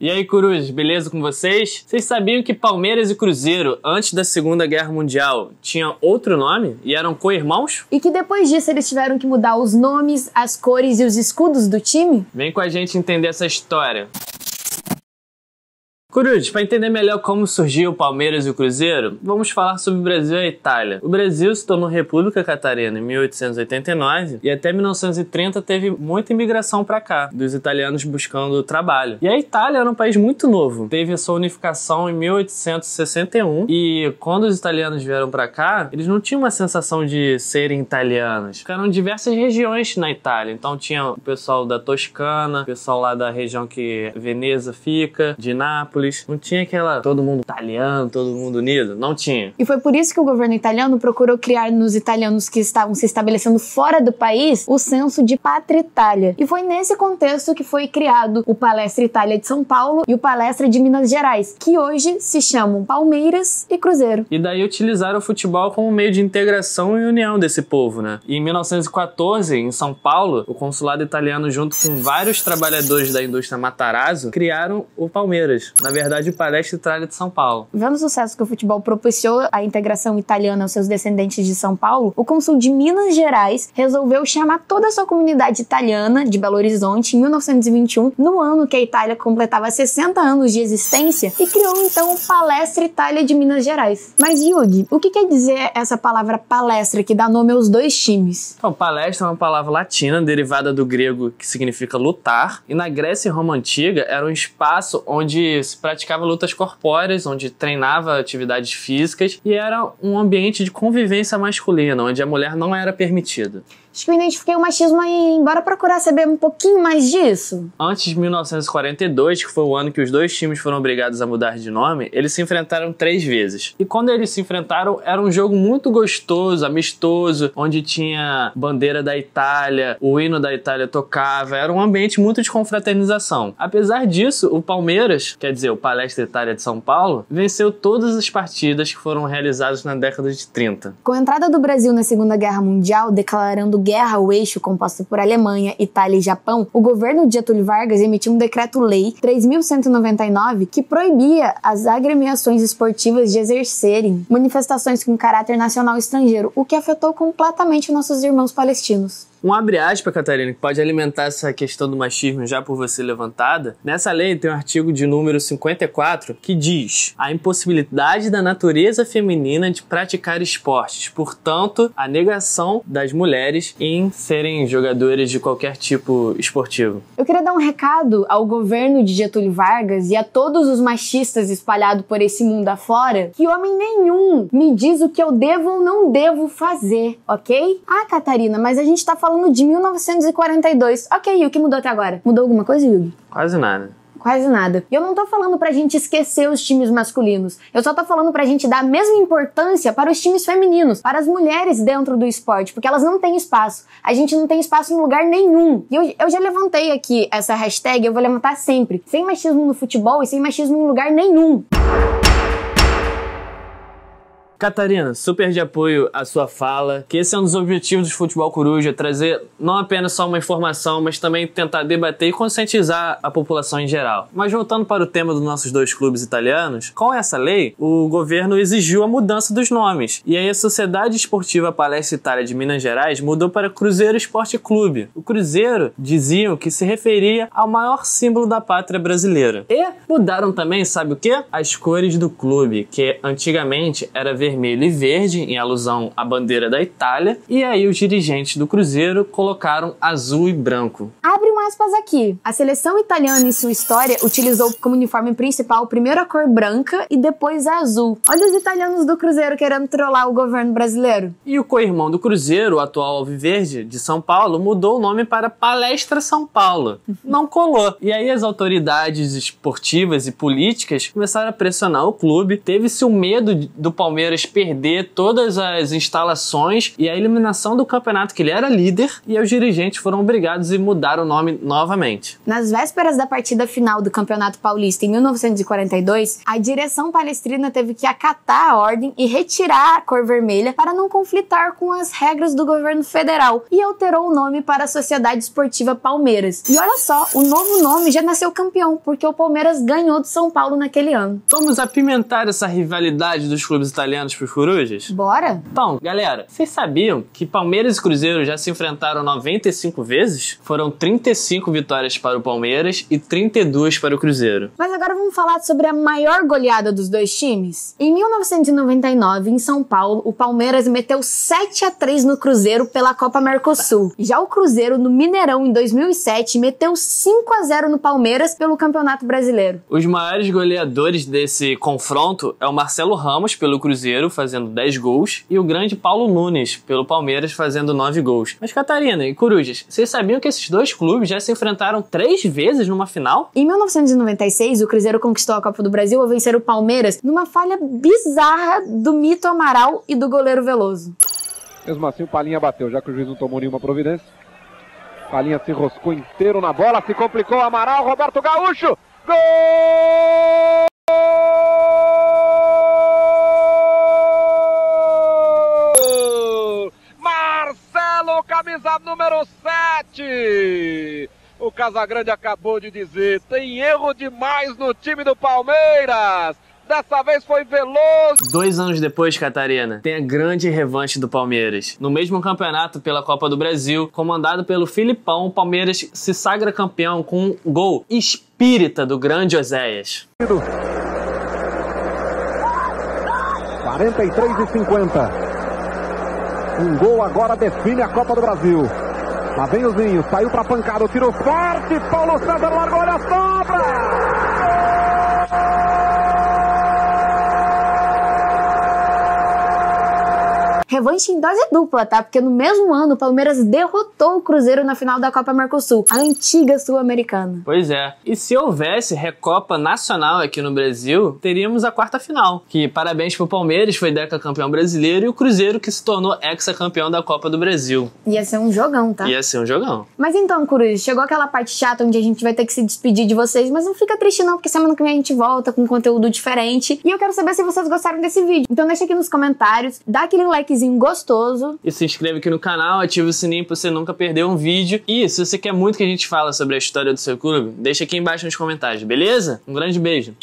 E aí, Corujos, beleza com vocês? Vocês sabiam que Palmeiras e Cruzeiro, antes da Segunda Guerra Mundial, tinham outro nome e eram co-irmãos? E que depois disso eles tiveram que mudar os nomes, as cores e os escudos do time? Vem com a gente entender essa história. Corujos, para entender melhor como surgiu o Palmeiras e o Cruzeiro, vamos falar sobre o Brasil e a Itália. O Brasil se tornou República Catarina em 1889 e até 1930 teve muita imigração para cá, dos italianos buscando trabalho. E a Itália era um país muito novo, teve a sua unificação em 1861 e quando os italianos vieram para cá, eles não tinham uma sensação de serem italianos. Ficaram em diversas regiões na Itália, então tinha o pessoal da Toscana, o pessoal lá da região que Veneza fica, de Nápoles. Não tinha aquela todo mundo italiano, todo mundo unido. Não tinha. E foi por isso que o governo italiano procurou criar nos italianos que estavam se estabelecendo fora do país o senso de Pátria Itália. E foi nesse contexto que foi criado o Palestra Itália de São Paulo e o Palestra de Minas Gerais, que hoje se chamam Palmeiras e Cruzeiro. E daí utilizaram o futebol como meio de integração e união desse povo, né? E em 1914, em São Paulo, o consulado italiano, junto com vários trabalhadores da indústria Matarazzo, criaram o Palmeiras. Na verdade, o Palestra Itália de São Paulo. Vendo o sucesso que o futebol propiciou à integração italiana aos seus descendentes de São Paulo, o cônsul de Minas Gerais resolveu chamar toda a sua comunidade italiana de Belo Horizonte em 1921, no ano que a Itália completava 60 anos de existência, e criou então o Palestra Itália de Minas Gerais. Mas, Yugi, o que quer dizer essa palavra palestra que dá nome aos dois times? Então, palestra é uma palavra latina derivada do grego que significa lutar, e na Grécia e Roma Antiga era um espaço onde se praticava lutas corpóreas, onde treinava atividades físicas e era um ambiente de convivência masculina, onde a mulher não era permitida. Acho que eu identifiquei o machismo aí. Bora procurar saber um pouquinho mais disso? Antes de 1942, que foi o ano que os dois times foram obrigados a mudar de nome, eles se enfrentaram 3 vezes. E quando eles se enfrentaram, era um jogo muito gostoso, amistoso, onde tinha bandeira da Itália, o hino da Itália tocava, era um ambiente muito de confraternização. Apesar disso, o Palmeiras, quer dizer, o Palestra Itália de São Paulo, venceu todas as partidas que foram realizadas na década de 30. Com a entrada do Brasil na Segunda Guerra Mundial, declarando guerra ao eixo composto por Alemanha, Itália e Japão, o governo de Getúlio Vargas emitiu um decreto-lei 3.199 que proibia as agremiações esportivas de exercerem manifestações com caráter nacional estrangeiro, o que afetou completamente nossos irmãos palestinos. Um abre aspas, Catarina, que pode alimentar essa questão do machismo já por você levantada. Nessa lei tem um artigo de número 54 que diz a impossibilidade da natureza feminina de praticar esportes, portanto, a negação das mulheres em serem jogadoras de qualquer tipo esportivo. Eu queria dar um recado ao governo de Getúlio Vargas e a todos os machistas espalhados por esse mundo afora, que homem nenhum me diz o que eu devo ou não devo fazer, ok? Ah, Catarina, mas a gente tá falando de 1942. Ok, e o que mudou até agora? Mudou alguma coisa, Yugi? Quase nada. Quase nada. E eu não tô falando pra gente esquecer os times masculinos. Eu só tô falando pra gente dar a mesma importância para os times femininos, para as mulheres dentro do esporte, porque elas não têm espaço. A gente não tem espaço em lugar nenhum. E eu já levantei aqui essa hashtag, eu vou levantar sempre. Sem machismo no futebol e sem machismo em lugar nenhum. Catarina, super de apoio à sua fala, que esse é um dos objetivos do Futebol Coruja, trazer não apenas só uma informação, mas também tentar debater e conscientizar a população em geral. Mas voltando para o tema dos nossos dois clubes italianos, com essa lei, o governo exigiu a mudança dos nomes, e aí a Sociedade Esportiva Palestra Itália de Minas Gerais mudou para Cruzeiro Esporte Clube. O Cruzeiro diziam que se referia ao maior símbolo da pátria brasileira. E mudaram também, sabe o quê? As cores do clube, que antigamente era vermelho e verde, em alusão à bandeira da Itália, e aí os dirigentes do Cruzeiro colocaram azul e branco. Abre um aspas aqui. A seleção italiana em sua história utilizou como uniforme principal primeiro a cor branca e depois a azul. Olha os italianos do Cruzeiro querendo trollar o governo brasileiro. E o co-irmão do Cruzeiro, o atual Alviverde de São Paulo, mudou o nome para Palestra São Paulo. Não colou. E aí as autoridades esportivas e políticas começaram a pressionar o clube. Teve-se o medo do Palmeiras após perder todas as instalações e a eliminação do campeonato que ele era líder, e os dirigentes foram obrigados a mudar o nome novamente. Nas vésperas da partida final do Campeonato Paulista em 1942, a direção palestrina teve que acatar a ordem e retirar a cor vermelha para não conflitar com as regras do governo federal, e alterou o nome para a Sociedade Esportiva Palmeiras. E olha só, o novo nome já nasceu campeão, porque o Palmeiras ganhou do São Paulo naquele ano. Vamos apimentar essa rivalidade dos clubes italianos pros corujas? Bora? Então, galera, vocês sabiam que Palmeiras e Cruzeiro já se enfrentaram 95 vezes? Foram 35 vitórias para o Palmeiras e 32 para o Cruzeiro. Mas agora vamos falar sobre a maior goleada dos dois times? Em 1999, em São Paulo, o Palmeiras meteu 7-3 no Cruzeiro pela Copa Mercosul. Já o Cruzeiro, no Mineirão, em 2007, meteu 5-0 no Palmeiras pelo Campeonato Brasileiro. Os maiores goleadores desse confronto é o Marcelo Ramos, pelo Cruzeiro, fazendo 10 gols, e o grande Paulo Nunes, pelo Palmeiras, fazendo 9 gols. Mas, Catarina e Corujas, vocês sabiam que esses dois clubes já se enfrentaram 3 vezes numa final? Em 1996, o Cruzeiro conquistou a Copa do Brasil ao vencer o Palmeiras numa falha bizarra do Mito Amaral e do goleiro Veloso. Mesmo assim, o Palinha bateu, já que o juiz não tomou nenhuma providência. Palinha se roscou inteiro na bola, se complicou, Amaral, Roberto Gaúcho, gol! Marcelo, camisa número 7! O Casagrande acabou de dizer, tem erro demais no time do Palmeiras! Dessa vez foi Veloso. 2 anos depois, Catarina, tem a grande revanche do Palmeiras. No mesmo campeonato pela Copa do Brasil, comandado pelo Filipão, o Palmeiras se sagra campeão com um gol espírita do grande Oséias. 43:50. Um gol agora define a Copa do Brasil. Lá vem o Zinho, saiu pra pancada, o tiro forte, Paulo César largou, olha a sobra! Revanche em dose dupla, tá? Porque no mesmo ano o Palmeiras derrotou o Cruzeiro na final da Copa Mercosul, a antiga Sul-Americana. Pois é. E se houvesse Recopa Nacional aqui no Brasil, teríamos a quarta final. Que parabéns pro Palmeiras, foi decacampeão brasileiro, e o Cruzeiro que se tornou hexacampeão da Copa do Brasil. Ia ser um jogão, tá? Ia ser um jogão. Mas então, Coruja, chegou aquela parte chata onde a gente vai ter que se despedir de vocês, mas não fica triste não, porque semana que vem a gente volta com conteúdo diferente. E eu quero saber se vocês gostaram desse vídeo. Então deixa aqui nos comentários, dá aquele likezinho gostoso. E se inscreve aqui no canal, ativa o sininho pra você nunca perder um vídeo. E se você quer muito que a gente fale sobre a história do seu clube, deixa aqui embaixo nos comentários, beleza? Um grande beijo.